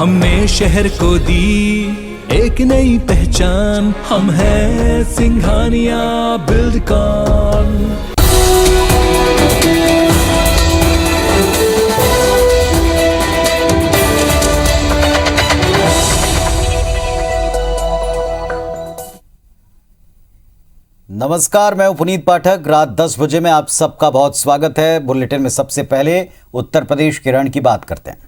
हमने शहर को दी एक नई पहचान, हम हैं सिंघानिया बिल्डकॉन। नमस्कार, मैं पुनीत पाठक। रात 10 बजे में आप सबका बहुत स्वागत है। बुलेटिन में सबसे पहले उत्तर प्रदेश के रण की बात करते हैं।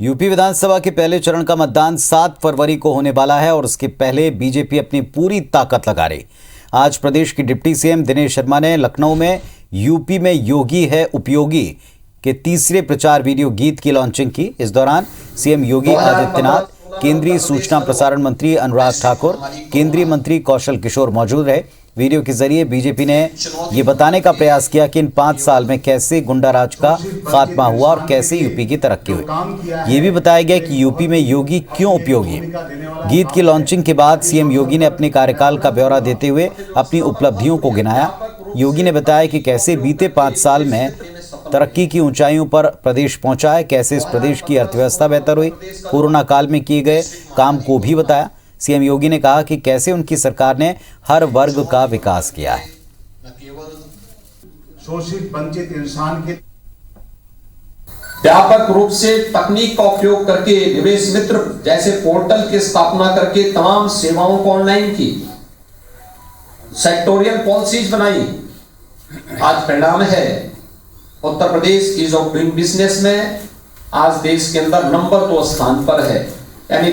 यूपी विधानसभा के पहले चरण का मतदान 7 फरवरी को होने वाला है और उसके पहले बीजेपी अपनी पूरी ताकत लगा रही। आज प्रदेश के डिप्टी सीएम दिनेश शर्मा ने लखनऊ में यूपी में योगी है उपयोगी के तीसरे प्रचार वीडियो गीत की लॉन्चिंग की। इस दौरान सीएम योगी आदित्यनाथ, केंद्रीय सूचना प्रसारण मंत्री अनुराग ठाकुर, केंद्रीय मंत्री कौशल किशोर मौजूद रहे। वीडियो के जरिए बीजेपी ने ये बताने का प्रयास किया कि इन 5 साल में कैसे गुंडा राज का खात्मा हुआ और कैसे यूपी की तरक्की हुई। ये भी बताया गया कि यूपी में योगी क्यों उपयोगी। गीत की लॉन्चिंग के बाद सीएम योगी ने अपने कार्यकाल का ब्यौरा देते हुए अपनी उपलब्धियों को गिनाया। योगी ने बताया कि कैसे बीते 5 साल में तरक्की की ऊंचाइयों पर प्रदेश पहुंचा है, कैसे इस प्रदेश की अर्थव्यवस्था बेहतर हुई। कोरोना काल में किए गए काम को भी बताया। सीएम योगी ने कहा कि कैसे उनकी सरकार ने हर वर्ग का विकास किया है। केवल शोषित वंचित इंसान के व्यापक रूप से तकनीक का उपयोग करके निवेश मित्र जैसे पोर्टल की स्थापना करके तमाम सेवाओं को ऑनलाइन की, सेक्टोरियल पॉलिसीज बनाई। आज परिणाम है Uttar Pradesh ease of doing business में आज देश के अंदर नंबर 2 स्थान पर है। यानी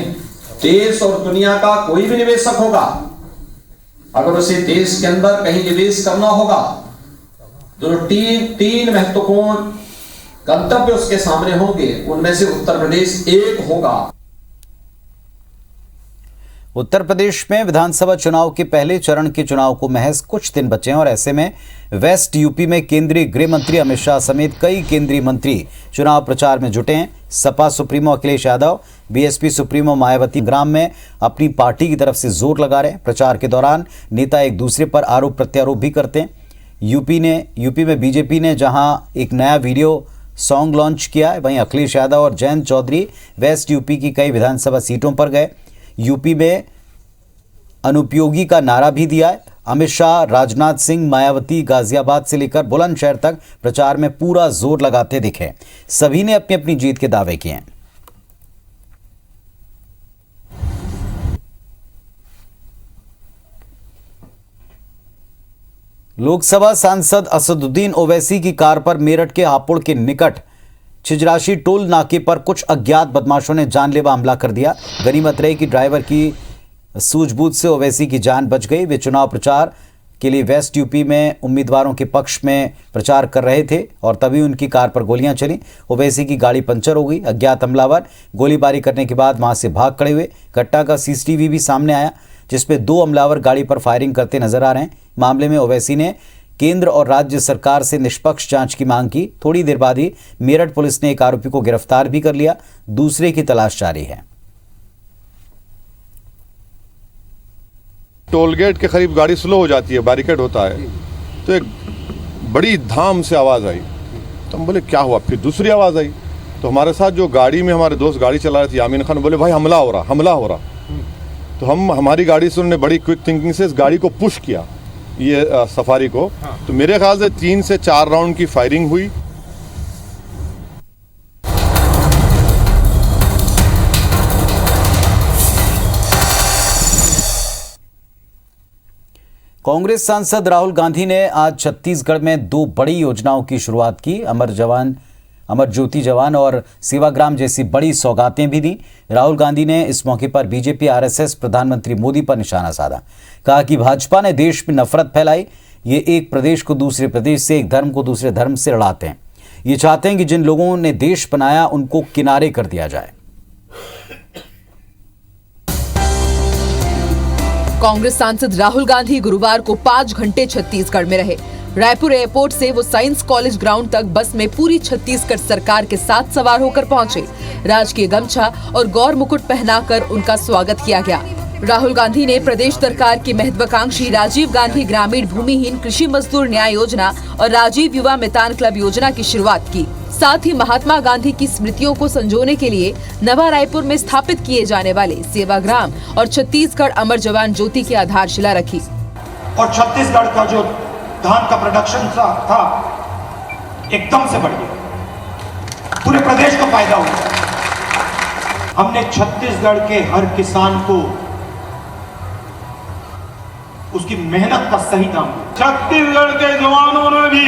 देश और दुनिया का कोई भी निवेशक होगा, अगर उसे देश के अंदर कहीं निवेश करना होगा तो तीन महत्वपूर्ण गंतव्य उसके सामने होंगे, उनमें से उत्तर प्रदेश एक होगा। उत्तर प्रदेश में विधानसभा चुनाव के पहले चरण के चुनाव को महज कुछ दिन बचे हैं और ऐसे में वेस्ट यूपी में केंद्रीय गृह मंत्री अमित शाह समेत कई केंद्रीय मंत्री चुनाव प्रचार में जुटे हैं। Sapa supremo Akhilesh Yadav, BSP supremo Mayawati ग्राम में अपनी पार्टी की तरफ से जोर लगा रहे हैं। प्रचार के दौरान नेता एक दूसरे पर आरोप प्रत्यारोप भी करते हैं। यूपी में बीजेपी ने जहां एक नया वीडियो सॉन्ग लॉन्च किया है, वहीं अखिलेश यादव और जयंत चौधरी वेस्ट यूपी की कई विधानसभा सीटों पर गए। यूपी में अनुपयोगी का नारा भी दिया है। अमित शाह, राजनाथ सिंह, मायावती गाजियाबाद से लेकर बुलंदशहर तक प्रचार में पूरा जोर लगाते दिखे। सभी ने अपनी अपनी जीत के दावे किए हैं। लोकसभा सांसद असदुद्दीन ओवैसी की कार पर मेरठ के हापुड़ के निकट छिजराशी टोल नाके पर कुछ अज्ञात बदमाशों ने जानलेवा हमला कर दिया। गनीमत रही कि ड्राइवर की सूझबूझ से ओवैसी की जान बच गई। वे चुनाव प्रचार के लिए वेस्ट यूपी में उम्मीदवारों के पक्ष में प्रचार कर रहे थे और तभी उनकी कार पर गोलियां चली। ओवैसी की गाड़ी पंचर हो गई। अज्ञात हमलावर गोलीबारी करने के बाद वहां से भाग खड़े हुए। घटना का सीसीटीवी भी सामने आया जिसमें 2 हमलावर गाड़ी पर फायरिंग करते नजर आ रहे हैं। मामले में ओवैसी ने केंद्र और राज्य सरकार से निष्पक्ष जांच की मांग की। थोड़ी देर बाद ही मेरठ पुलिस ने एक आरोपी को गिरफ्तार भी कर लिया। दूसरे की तलाश जारी है। टोल गेट के करीब गाड़ी स्लो हो जाती है, बैरिकेड होता है, तो एक बड़ी धाम से आवाज़ आई। तो हम बोले क्या हुआ। फिर दूसरी आवाज़ आई तो हमारे साथ जो गाड़ी में हमारे दोस्त गाड़ी चला रहे थे यामीन खान, बोले भाई हमला हो रहा। तो हमारी गाड़ी से उन्होंने बड़ी क्विक थिंकिंग से इस गाड़ी को पुश किया, ये सफारी को। तो मेरे ख्याल से 3 से 4 राउंड की फायरिंग हुई। कांग्रेस सांसद राहुल गांधी ने आज छत्तीसगढ़ में 2 बड़ी योजनाओं की शुरुआत की। अमर ज्योति जवान और सेवाग्राम जैसी बड़ी सौगातें भी दी। राहुल गांधी ने इस मौके पर बीजेपी, आरएसएस, प्रधानमंत्री मोदी पर निशाना साधा। कहा कि भाजपा ने देश में नफरत फैलाई। ये एक प्रदेश को दूसरे प्रदेश से, एक धर्म को दूसरे धर्म से लड़ाते हैं। ये चाहते हैं कि जिन लोगों ने देश बनाया उनको किनारे कर दिया जाए। कांग्रेस सांसद राहुल गांधी गुरुवार को 5 घंटे छत्तीसगढ़ में रहे। रायपुर एयरपोर्ट से वो साइंस कॉलेज ग्राउंड तक बस में पूरी छत्तीसगढ़ सरकार के साथ सवार होकर पहुंचे। राजकीय गमछा और गौर मुकुट पहनाकर उनका स्वागत किया गया। राहुल गांधी ने प्रदेश सरकार की महत्वाकांक्षी राजीव गांधी ग्रामीण भूमिहीन कृषि मजदूर न्याय योजना और राजीव युवा मितान क्लब योजना की शुरुआत की। साथ ही महात्मा गांधी की स्मृतियों को संजोने के लिए नवा रायपुर में स्थापित किए जाने वाले सेवाग्राम और छत्तीसगढ़ अमर जवान ज्योति की आधारशिला रखी। और छत्तीसगढ़ का जो धान का प्रोडक्शन था एकदम से बढ़ गया, पूरे प्रदेश को फायदा हुआ। हमने छत्तीसगढ़ के हर किसान को उसकी मेहनत का सही दाम दिया। छत्तीसगढ़ के जवानों ने भी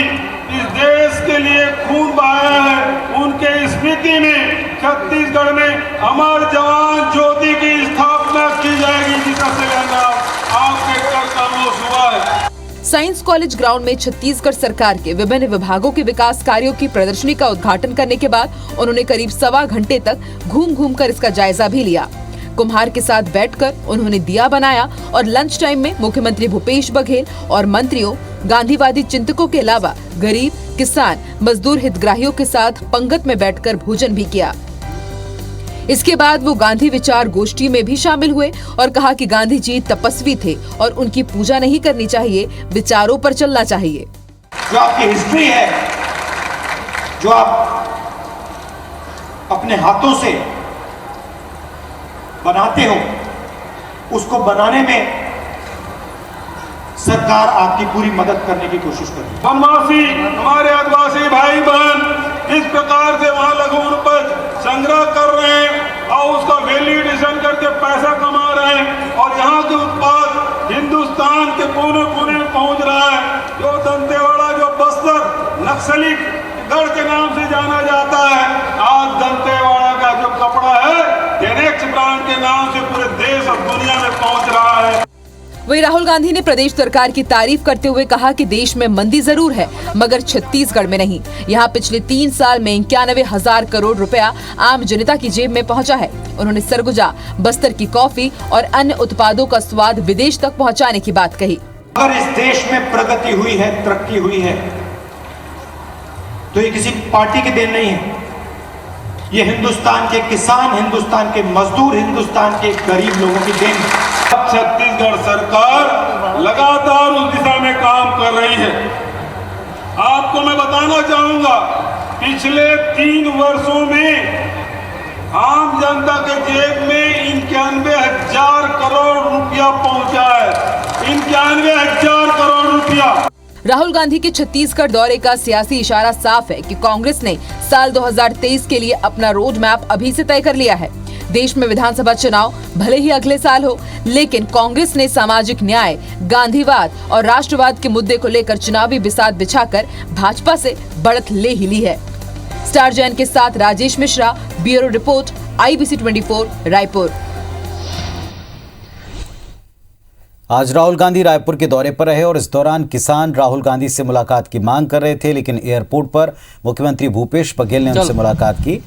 इस देश के लिए खून बहाया है। उनके स्मृति में छत्तीसगढ़ में अमर जवान ज्योति की स्थापना की जाएगी, जिसका शिलान्यास आपके कल खामोश हुआ है। साइंस कॉलेज ग्राउंड में छत्तीसगढ़ सरकार के विभिन्न विभागों के विकास कार्यों की प्रदर्शनी का उद्घाटन करने के बाद उन्होंने करीब 1.25 घंटे तक घूम कर इसका जायजा भी लिया। कुम्हार के साथ बैठकर उन्होंने दिया बनाया और लंच टाइम में मुख्यमंत्री भूपेश बघेल और मंत्रियों, गांधीवादी चिंतकों के अलावा गरीब, किसान, मजदूर हितग्राहियों के साथ पंगत में बैठकर भोजन भी किया। इसके बाद वो गांधी विचार गोष्ठी में भी शामिल हुए और कहा कि गांधी जी तपस्वी थे और उनकी पूजा नहीं करनी चाहिए, विचारों पर चलना चाहिए। जो आपकी हिस्ट्री है, जो आप अपने हाथों से बनाते हो, उसको बनाने में सरकार आपकी पूरी मदद करने की कोशिश कर रही है। वनवासी हमारे आदिवासी भाई बहन इस प्रकार से वहां लघु उपज संग्रह कर रहे हैं और उसका वैल्यूएशन करके पैसा कमा रहे हैं और यहाँ के उत्पाद हिंदुस्तान के कोने कोने में पहुंच रहा है। जो दंतेवाड़ा, जो बस्तर नक्सली गढ़ के नाम से जाना जाता है, आज दंतेवाड़ा का जो कपड़ा है टेनेक्स ब्रांड के नाम से पूरे देश और दुनिया में पहुंच रहा है। वहीं राहुल गांधी ने प्रदेश सरकार की तारीफ करते हुए कहा कि देश में मंदी जरूर है, मगर छत्तीसगढ़ में नहीं। यहाँ पिछले 3 साल में 91,000 करोड़ रुपया आम जनता की जेब में पहुँचा है। उन्होंने सरगुजा, बस्तर की कॉफी और अन्य उत्पादों का स्वाद विदेश तक पहुँचाने की बात कही। अगर इस देश में प्रगति हुई है, तरक्की हुई है, तो ये किसी पार्टी की देन नहीं है। ये हिंदुस्तान के किसान, हिंदुस्तान के मजदूर, हिंदुस्तान के गरीब लोगों की देन है। छत्तीसगढ़ सरकार लगातार उस दिशा में काम कर रही है। आपको मैं बताना चाहूंगा, पिछले 3 वर्षों में आम जनता के जेब में 91,000 करोड़ रुपया पहुंचा है। 91,000 करोड़ रुपया। राहुल गांधी के छत्तीसगढ़ दौरे का सियासी इशारा साफ है कि कांग्रेस ने साल 2023 के लिए अपना रोड मैप अभी से तय कर लिया है। देश में विधानसभा चुनाव भले ही अगले साल हो, लेकिन कांग्रेस ने सामाजिक न्याय, गांधीवाद और राष्ट्रवाद के मुद्दे को लेकर चुनावी बिसात बिछाकर भाजपा से बढ़त ले ही ली है। स्टार जैन के साथ Rajesh Mishra, bureau report, IBC 24, Raipur. आज राहुल गांधी रायपुर के दौरे पर रहे और इस दौरान किसान राहुल गांधी से मुलाकात की मांग कर रहे थे, लेकिन एयरपोर्ट पर मुख्यमंत्री भूपेश बघेल ने उनसे मुलाकात की।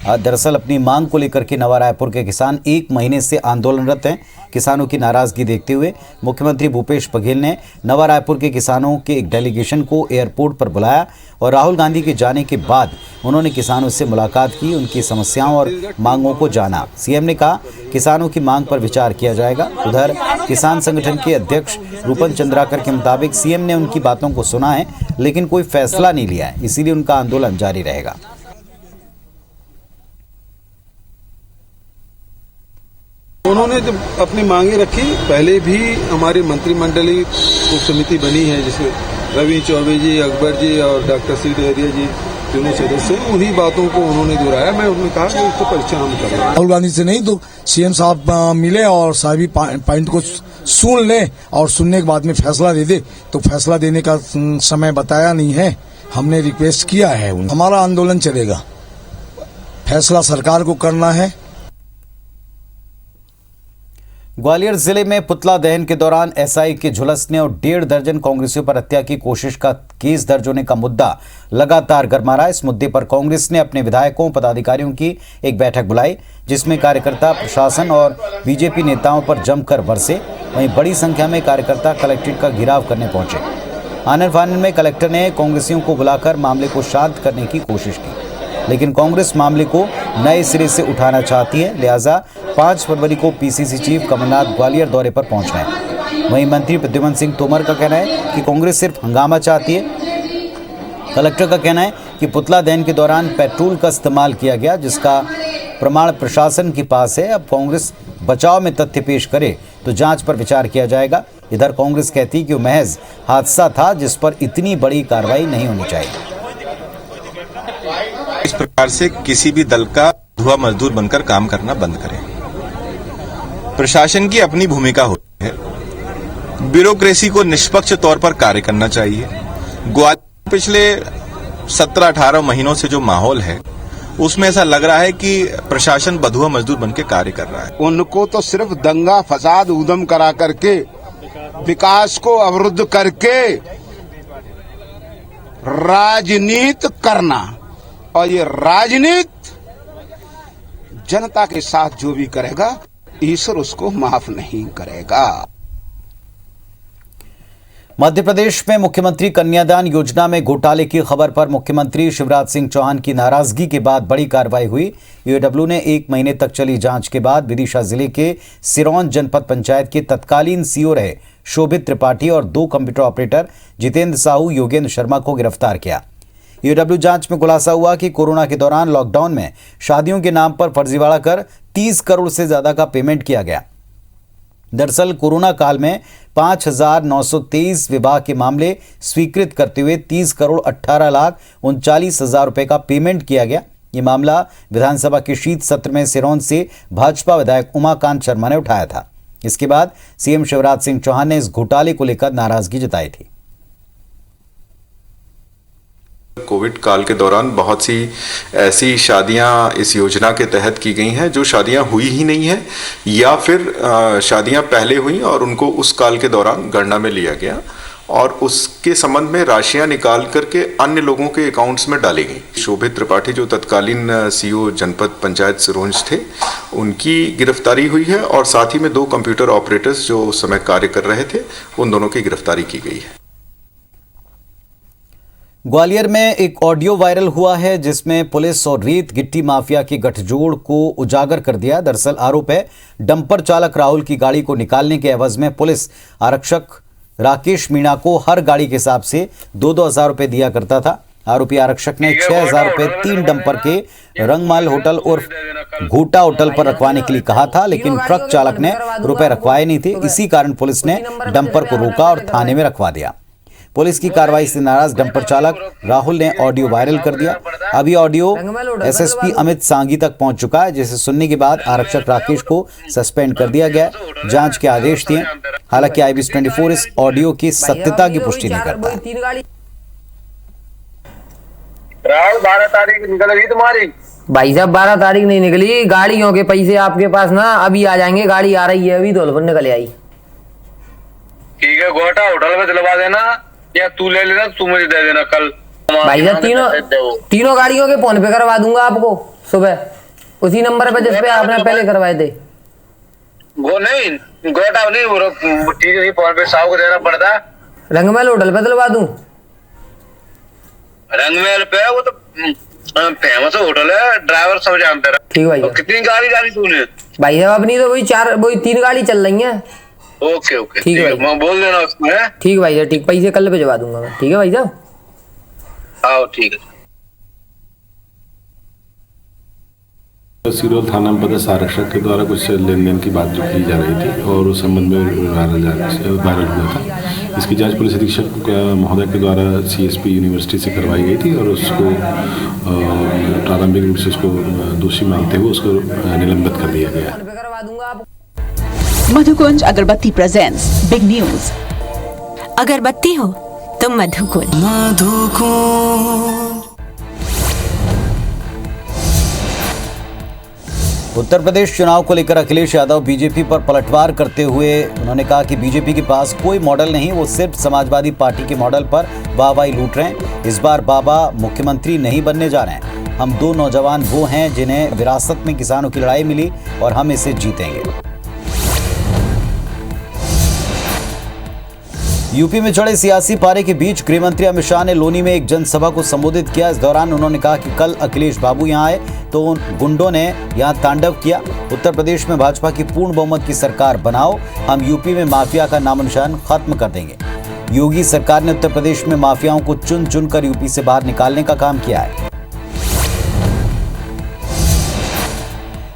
दरअसल अपनी मांग को लेकर के नवा रायपुर के किसान 1 महीने से आंदोलनरत हैं। किसानों की नाराजगी देखते हुए मुख्यमंत्री भूपेश बघेल ने नवा रायपुर के किसानों के एक डेलीगेशन को एयरपोर्ट पर बुलाया और राहुल गांधी के जाने के बाद उन्होंने किसानों से मुलाकात की, उनकी समस्याओं और मांगों को जाना। सीएम ने कहा किसानों की मांग पर विचार किया जाएगा। उधर किसान संगठन के अध्यक्ष रूपन चंद्राकर के मुताबिक सीएम ने उनकी बातों को सुना है, लेकिन कोई फैसला नहीं लिया है, इसीलिए उनका आंदोलन जारी रहेगा। उन्होंने जब अपनी मांगे रखी, पहले भी हमारी मंत्रिमंडलीय उप समिति बनी है जिसमें रवि चौबे जी, अकबर जी और डॉक्टर सी डहरिया जी तीनों सदस्य, उन्हीं बातों को उन्होंने दोहराया। मैं उन्होंने कहा कि इसको परीक्षा हम कर रहे हैं। राहुल गांधी से नहीं तो सीएम साहब मिले और सभी पॉइंट को सुन ले और सुनने के बाद में फैसला दे दे, तो फैसला देने का समय बताया नहीं है। हमने रिक्वेस्ट किया है, हमारा आंदोलन चलेगा, फैसला सरकार को करना है। ग्वालियर जिले में पुतला दहन के दौरान एसआई के झुलसने और 1.5 दर्जन कांग्रेसियों पर हत्या की कोशिश का केस दर्ज होने का मुद्दा लगातार गरमा रहा है। इस मुद्दे पर कांग्रेस ने अपने विधायकों, पदाधिकारियों की एक बैठक बुलाई, जिसमें कार्यकर्ता, प्रशासन और बीजेपी नेताओं पर जमकर बरसे। वहीं बड़ी संख्या में कार्यकर्ता कलेक्ट्रेट का घेराव करने पहुंचे। आनन फानन में कलेक्टर ने कांग्रेसियों को बुलाकर मामले को शांत करने की कोशिश की। लेकिन कांग्रेस मामले को नए सिरे से उठाना चाहती है, लिहाजा 5 फरवरी को पीसीसी चीफ कमलनाथ ग्वालियर दौरे पर पहुंच रहे हैं। वहीं मंत्री प्रद्युम्न सिंह तोमर का कहना है कि कांग्रेस सिर्फ हंगामा चाहती है। कलेक्टर का कहना है कि पुतला दहन के दौरान पेट्रोल का इस्तेमाल किया गया, जिसका प्रमाण प्रशासन के पास है। अब कांग्रेस बचाव में तथ्य पेश करे तो जांच पर विचार किया जाएगा। इधर कांग्रेस कहती है कि वो महज हादसा था, जिस पर इतनी बड़ी कार्रवाई नहीं होनी चाहिए। इस प्रकार से किसी भी दल का धुआं मजदूर बनकर काम करना बंद करें। प्रशासन की अपनी भूमिका होती है, ब्यूरोक्रेसी को निष्पक्ष तौर पर कार्य करना चाहिए। ग्वालियर पिछले 17-18 महीनों से जो माहौल है, उसमें ऐसा लग रहा है कि प्रशासन बधुआ मजदूर बनकर कार्य कर रहा है। उनको तो सिर्फ दंगा फसाद उद्यम करा करके, विकास को अवरुद्ध करके राजनीति करना, और ये राजनीति जनता के साथ जो भी करेगा, ईश्वर उसको माफ नहीं करेगा। मध्य प्रदेश में मुख्यमंत्री कन्यादान योजना में घोटाले की खबर पर मुख्यमंत्री शिवराज सिंह चौहान की नाराजगी के बाद बड़ी कार्रवाई हुई। ईओडब्ल्यू ने 1 महीने तक चली जांच के बाद विदिशा जिले के सिरौन जनपद पंचायत के तत्कालीन सीओ रहे शोभित त्रिपाठी और 2 कंप्यूटर ऑपरेटर जितेंद्र साहू, योगेंद्र शर्मा को गिरफ्तार किया। ईओडब्ल्यू जांच में खुलासा हुआ कि कोरोना के दौरान लॉकडाउन में शादियों के नाम पर फर्जीवाड़ा कर 30 करोड़ से ज्यादा का पेमेंट किया गया। दरअसल कोरोना काल में 5,923 विवाह के मामले स्वीकृत करते हुए 30 करोड़ 18,39,000 रुपए का पेमेंट किया गया। ये मामला विधानसभा के शीत सत्र में सिरौन से भाजपा विधायक उमाकांत शर्मा ने उठाया था। इसके बाद सीएम शिवराज सिंह चौहान ने इस घोटाले को लेकर नाराजगी जताई थी। कोविड काल के दौरान बहुत सी ऐसी शादियां इस योजना के तहत की गई हैं जो शादियां हुई ही नहीं है, या फिर शादियां पहले हुई और उनको उस काल के दौरान गणना में लिया गया और उसके संबंध में राशियां निकाल करके अन्य लोगों के अकाउंट्स में डाली गई। शोभित त्रिपाठी जो तत्कालीन सीओ जनपद पंचायत सिरोंज थे, उनकी गिरफ्तारी हुई है और साथ ही में 2 कंप्यूटर ऑपरेटर्स जो उस समय कार्य कर रहे थे, उन दोनों की गिरफ्तारी की गई है। ग्वालियर में एक ऑडियो वायरल हुआ है जिसमें पुलिस और रेत गिट्टी माफिया के गठजोड़ को उजागर कर दिया। दरअसल आरोप है डंपर चालक राहुल की गाड़ी को निकालने के एवज में पुलिस आरक्षक राकेश मीणा को हर गाड़ी के हिसाब से 2-2 हज़ार रुपए दिया करता था। आरोपी आरक्षक ने 6,000 रुपए 3 डंपर के रंगमाल होटल और घोटा होटल पर रखवाने के लिए कहा था, लेकिन ट्रक चालक ने रुपए रखवाए नहीं थे। इसी कारण पुलिस ने डंपर को रोका और थाने में रखवा दिया। पुलिस की कार्रवाई से नाराज डंपर चालक राहुल ने ऑडियो वायरल कर दिया। अभी ऑडियो एसएसपी अमित सांगी तक पहुंच चुका है, जिसे सुनने के बाद आरक्षक राकेश को सस्पेंड कर दिया गया, जांच के आदेश दिए। हालांकि IBC 24 इस ऑडियो की सत्यता की पुष्टि नहीं करता है। राहुल 12 तारीख निकल गई तुम्हारी? भाई साहब 12 तारीख नहीं निकली, गाड़ियों के पैसे आपके पास ना अभी आ जाएंगे, गाड़ी आ रही है अभी, धौलपुर निकल आई। ठीक है, गोटा होटल में दिलवा देना या तू ले लेना, तू मुझे दे देना कल। भाई साहब तीनों गाड़ियों के फोन पे करवा दूंगा आपको सुबह, उसी नंबर पे जिस पे आपने पहले करवाए थे। वो नहीं, गोटा नहीं, वो ठीक है, फोन पे साहू को देना पड़ता। रंगमहल होटल पे दिलवा दूं? रंगमहल पे वो तो फेमस होटल है, ड्राइवर सब जानते हैं। ठीक भाई। तो कितनी गाड़ी तूने? भाई साहब अपनी तो वही 3 गाड़ी चल रही है। ओके ठीक है, मैं बोल देना उसमें। ठीक भाई साहब, ठीक, पैसे कल भिजवा दूंगा मैं। ठीक है भाई साहब, आओ ठीक है। सिरोल थाना में पदस्थ आरक्षक के द्वारा कुछ लेन देन की बात जो की जा रही थी और उस संबंध में वायरल हुआ था। इसकी जांच पुलिस अधीक्षक महोदय के द्वारा CSP यूनिवर्सिटी से करवाई गई थी और उसको प्रारंभिक रूप से उसको दोषी मानते हुए उसको निलंबित कर दिया गया। मधुकुंज अगरबत्ती प्रेजेंट्स बिग न्यूज। अगरबत्ती हो तो मधुकुंज। उत्तर प्रदेश चुनाव को लेकर अखिलेश यादव बीजेपी पर पलटवार करते हुए उन्होंने कहा कि बीजेपी के पास कोई मॉडल नहीं, वो सिर्फ समाजवादी पार्टी के मॉडल पर वाहवाही लूट रहे हैं। इस बार बाबा मुख्यमंत्री नहीं बनने जा रहे हैं। हम 2 नौजवान वो हैं जिन्हें विरासत में किसानों की लड़ाई मिली और हम इसे जीतेंगे। यूपी में चढ़े सियासी पारे के बीच गृह मंत्री अमित शाह ने लोनी में एक जनसभा को संबोधित किया। इस दौरान उन्होंने कहा कि कल अखिलेश बाबू यहां आए तो उन गुंडों ने यहां तांडव किया। उत्तर प्रदेश में भाजपा की पूर्ण बहुमत की सरकार बनाओ, हम यूपी में माफिया का नामो निशान खत्म कर देंगे। योगी सरकार ने उत्तर प्रदेश में माफियाओं को चुन चुन कर यूपी से बाहर निकालने का काम किया है।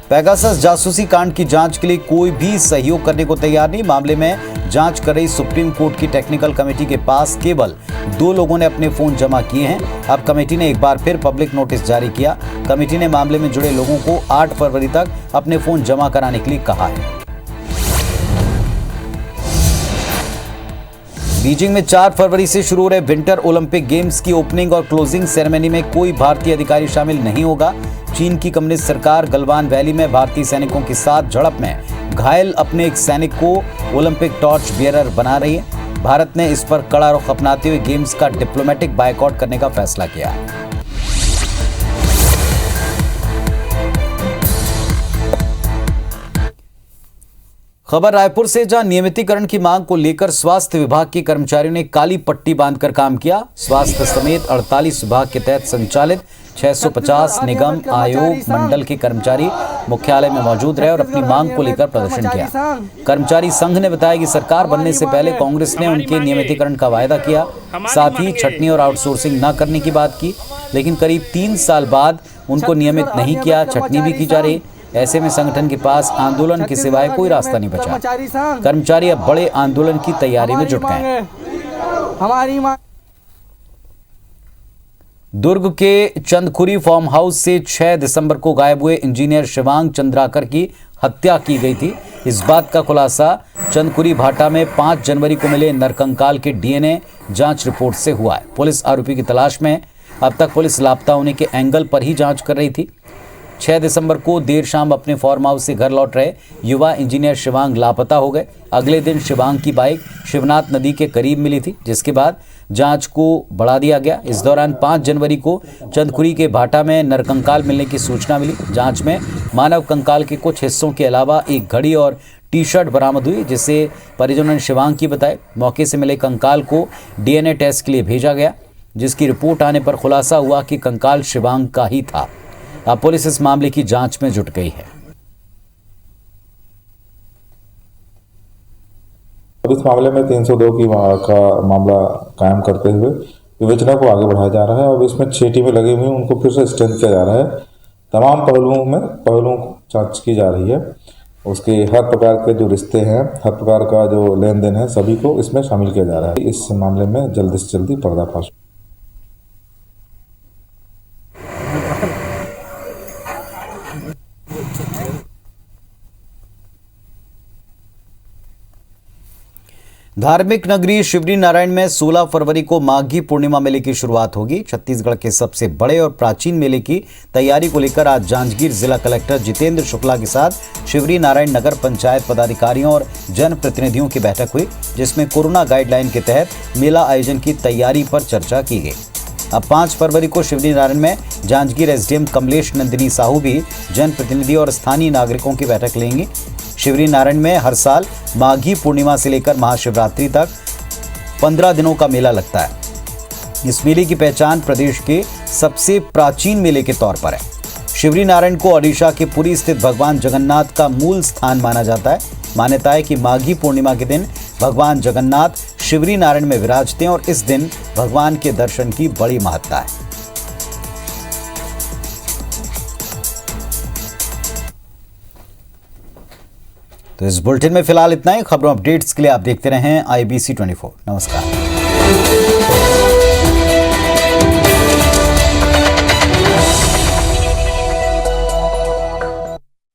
पेगासस जासूसी कांड की जांच के लिए कोई भी सहयोग करने को तैयार नहीं। मामले में जांच कर रही सुप्रीम कोर्ट की टेक्निकल कमेटी के पास केवल 2 लोगों ने अपने फोन जमा किए हैं। अब कमेटी ने एक बार फिर पब्लिक नोटिस जारी किया। कमेटी ने मामले में जुड़े लोगों को 8 फरवरी तक अपने फोन जमा कराने के लिए कहा है। बीजिंग में 4 फरवरी से शुरू हो रहे विंटर ओलंपिक गेम्स की ओपनिंग और क्लोजिंग सेरेमनी में कोई भारतीय अधिकारी शामिल नहीं होगा। चीन की कम्युनिस्ट सरकार गलवान वैली में भारतीय सैनिकों के साथ झड़प में घायल अपने एक सैनिक को ओलंपिक टॉर्च बियरर बना रही है। भारत ने इस पर कड़ा रुख अपनाते हुए गेम्स का डिप्लोमेटिक बायकॉट करने का फैसला किया है। खबर रायपुर से, जहां नियमितीकरण की मांग को लेकर स्वास्थ्य विभाग के कर्मचारियों ने काली पट्टी बांधकर काम किया। स्वास्थ्य समेत 48 विभाग के तहत संचालित 650 निगम आयोग मंडल के कर्मचारी मुख्यालय में मौजूद रहे और अपनी मांग को लेकर प्रदर्शन किया। कर्मचारी संघ ने बताया कि सरकार बनने से पहले कांग्रेस ने उनके नियमितीकरण का वायदा किया, साथ ही छटनी और आउटसोर्सिंग न करने की बात की, लेकिन करीब 3 साल बाद उनको नियमित नहीं किया, छटनी भी की जा रही। ऐसे में संगठन के पास आंदोलन के सिवाय कोई रास्ता नहीं बचा। कर्मचारी अब बड़े आंदोलन की तैयारी में जुट गए हैं। दुर्ग के चंदखुरी फार्म हाउस से 6 दिसंबर को गायब हुए इंजीनियर शिवांग चंद्राकर की हत्या की गई थी। इस बात का खुलासा चंदखुरी भाटा में 5 जनवरी को मिले नरकंकाल के डीएनए जांच रिपोर्ट से हुआ है। पुलिस आरोपी की तलाश में। अब तक पुलिस लापता होने के एंगल पर ही जांच कर रही थी। 6 दिसंबर को देर शाम अपने फार्म हाउस से घर लौट रहे युवा इंजीनियर शिवांग लापता हो गए। अगले दिन शिवांग की बाइक शिवनाथ नदी के करीब मिली थी, जिसके बाद जांच को बढ़ा दिया गया। इस दौरान 5 जनवरी को चंदखुरी के भाटा में नरकंकाल मिलने की सूचना मिली। जांच में मानव कंकाल के कुछ हिस्सों के अलावा एक घड़ी और टी-शर्ट बरामद हुई, जिसे परिजनों ने शिवांग की बताई। मौके से मिले कंकाल को डीएनए टेस्ट के लिए भेजा गया, जिसकी रिपोर्ट आने पर खुलासा हुआ कि कंकाल शिवांग का ही था। अब पुलिस इस मामले की जांच में जुट गई है। इस मामले में 302 की का मामला कायम करते हुए विवेचना को आगे बढ़ाया जा रहा है और इसमें 6 टीमें लगी हुई हैं, उनको फिर से स्ट्रेंथ किया जा रहा है। तमाम पहलुओं जांच की जा रही है। उसके हर प्रकार के जो रिश्ते हैं, हर प्रकार का जो लेन देन है, सभी को इसमें शामिल किया जा रहा है। इस मामले में जल्दी से जल्दी पर्दाफाश। धार्मिक नगरी शिवरी नारायण में 16 फरवरी को माघी पूर्णिमा मेले की शुरुआत होगी। छत्तीसगढ़ के सबसे बड़े और प्राचीन मेले की तैयारी को लेकर आज जांजगीर जिला कलेक्टर जितेंद्र शुक्ला के साथ शिवरी नारायण नगर पंचायत पदाधिकारियों और जनप्रतिनिधियों की बैठक हुई, जिसमें कोरोना गाइडलाइन के तहत मेला आयोजन की तैयारी पर चर्चा की गई। अब 5 फरवरी को शिवरी नारायण में जांजगीर एसडीएम कमलेश नंदिनी साहू भी जनप्रतिनिधि और स्थानीय नागरिकों की बैठक लेंगे। शिवरी नारायण में हर साल माघी पूर्णिमा से लेकर महाशिवरात्रि तक 15 दिनों का मेला लगता है। इस मेले की पहचान प्रदेश के सबसे प्राचीन मेले के तौर पर है। शिवरी नारायण को ओडिशा के पुरी स्थित भगवान जगन्नाथ का मूल स्थान माना जाता है। मान्यता है कि माघी पूर्णिमा के दिन भगवान जगन्नाथ शिवरी नारायण में विराजते हैं और इस दिन भगवान के दर्शन की बड़ी महत्ता है। तो इस बुलेटिन में फिलहाल इतना ही। खबरों अपडेट्स के लिए आप देखते रहें IBC 24। नमस्कार।